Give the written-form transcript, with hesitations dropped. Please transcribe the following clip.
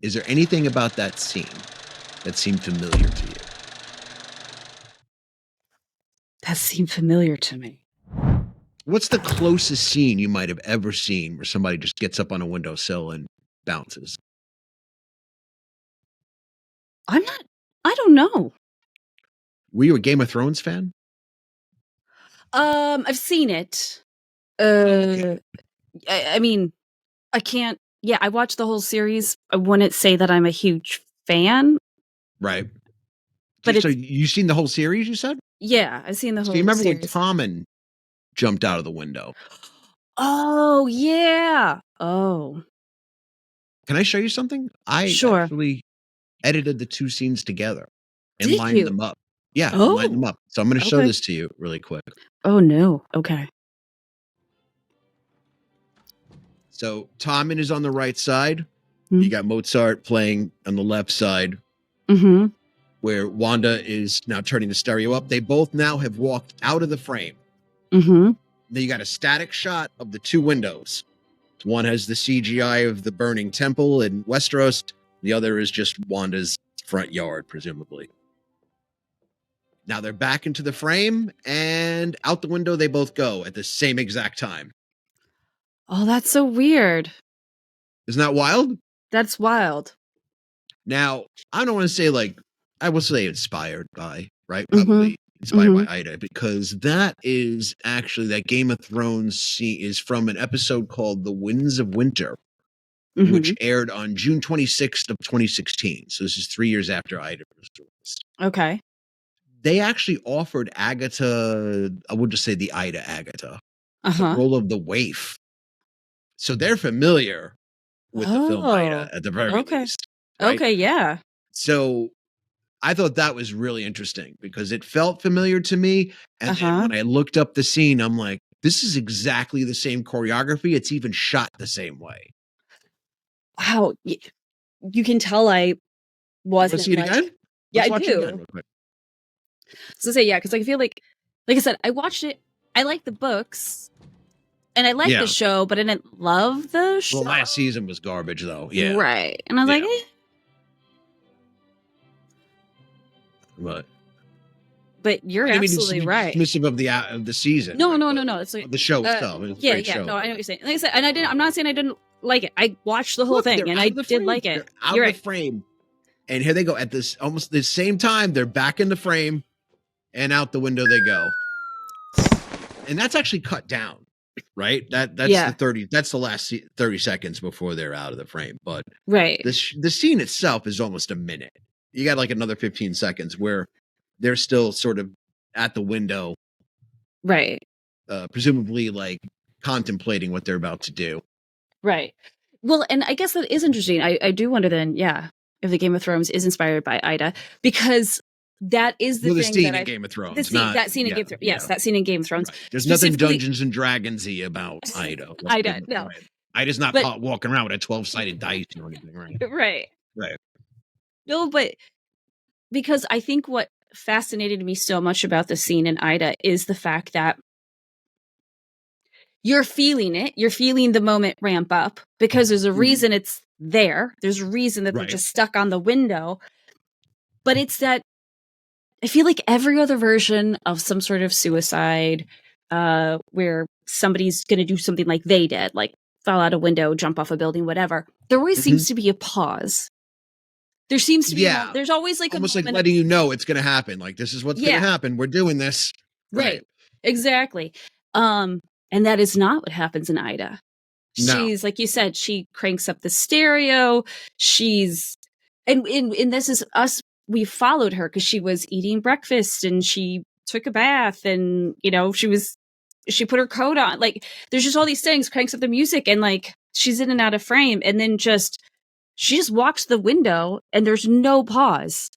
Is there anything about that scene that seemed familiar to you? That seemed familiar to me. What's the closest scene you might have ever seen where somebody just gets up on a windowsill and bounces? I don't know. Were you a Game of Thrones fan? I've seen it. Okay. I mean, I can't. Yeah, I watched the whole series. I wouldn't say that I'm a huge fan, Right. but So it's you've seen the whole series, you said? yeah. I've seen the So you whole remember when series. Tommen jumped out of the window? Oh yeah. Oh Can I show you something? I sure. actually edited the two scenes together and Did lined you? them up. Yeah, I lined them Oh up. So I'm going to show okay. this to you really quick. Oh no. Okay. So Tommen is on the right side. Mm-hmm. You got Mozart playing on the left side, Mm-hmm. where Wanda is now turning the stereo up. They both now have walked out of the frame. Mm-hmm. Then you got a static shot of the two windows. One has the CGI of the burning temple in Westeros. The other is just Wanda's front yard, presumably. Now they're back into the frame, and out the window they both go at the same exact time. Oh, that's so weird. Isn't that wild? That's wild. Now, I don't want to say I will say inspired by, right? Mm-hmm. Probably inspired Mm-hmm. by Ida, because that is actually that Game of Thrones scene is from an episode called The Winds of Winter, Mm-hmm. which aired on June 26th of 2016. So this is 3 years after Ida was released. Okay. They actually offered Agatha, I would just say the Ida Agatha, the Uh-huh. role of the waif. So they're familiar with the film Ida at the very least. Right? Okay, yeah. So I thought that was really interesting because it felt familiar to me. And then when I looked up the scene, I'm like, this is exactly the same choreography. It's even shot the same way. Wow. You can tell I wasn't See it again? Yeah, Let's I watch do. it again real quick. So say yeah, because I feel like I said, I watched it. I like the books, and I like the show, but I didn't love the show. Well, last season was garbage, though. Yeah, right. And I was like, But you're absolutely right. Dismissive of the season. No. It's like the show itself. It's a great show. No, I know what you're saying. Like I said, and I'm not saying I didn't like it. I watched the whole thing, and I did like it. They're out of the frame, and here they go at this almost the same time. They're back in the frame, and out the window they go. And that's actually cut down, right? That's the 30. That's the last 30 seconds before they're out of the frame. But the scene itself is almost a minute. You got like another 15 seconds where they're still sort of at the window, right? Presumably like contemplating what they're about to do, right? Well, and I guess that is interesting. I do wonder then, if the Game of Thrones is inspired by Ida, because that is the thing scene in Game of Thrones. That scene in Game of Thrones. Yes, that scene in Game of Thrones. Right. There's nothing Dungeons and Dragons-y about Ida. Ida, no. Right. Ida's not walking around with a 12-sided dice or anything, right? Right. No, but because I think what fascinated me so much about the scene in Ida is the fact that you're feeling it. You're feeling the moment ramp up because there's a reason it's there. There's a reason that they're just stuck on the window. But it's that I feel like every other version of some sort of suicide, where somebody's going to do something like they did, like fall out a window, jump off a building, whatever, there always seems to be a pause. There seems to be, there's always like almost like letting you know it's going to happen. Like, this is what's going to happen. We're doing this. Right. Exactly. And that is not what happens in Ida. No. She's, like you said, she cranks up the stereo. And this is us. We followed her because she was eating breakfast and she took a bath and, she put her coat on. Like, there's just all these things, cranks up the music, and like, she's in and out of frame. And then she just walks to the window and there's no pause.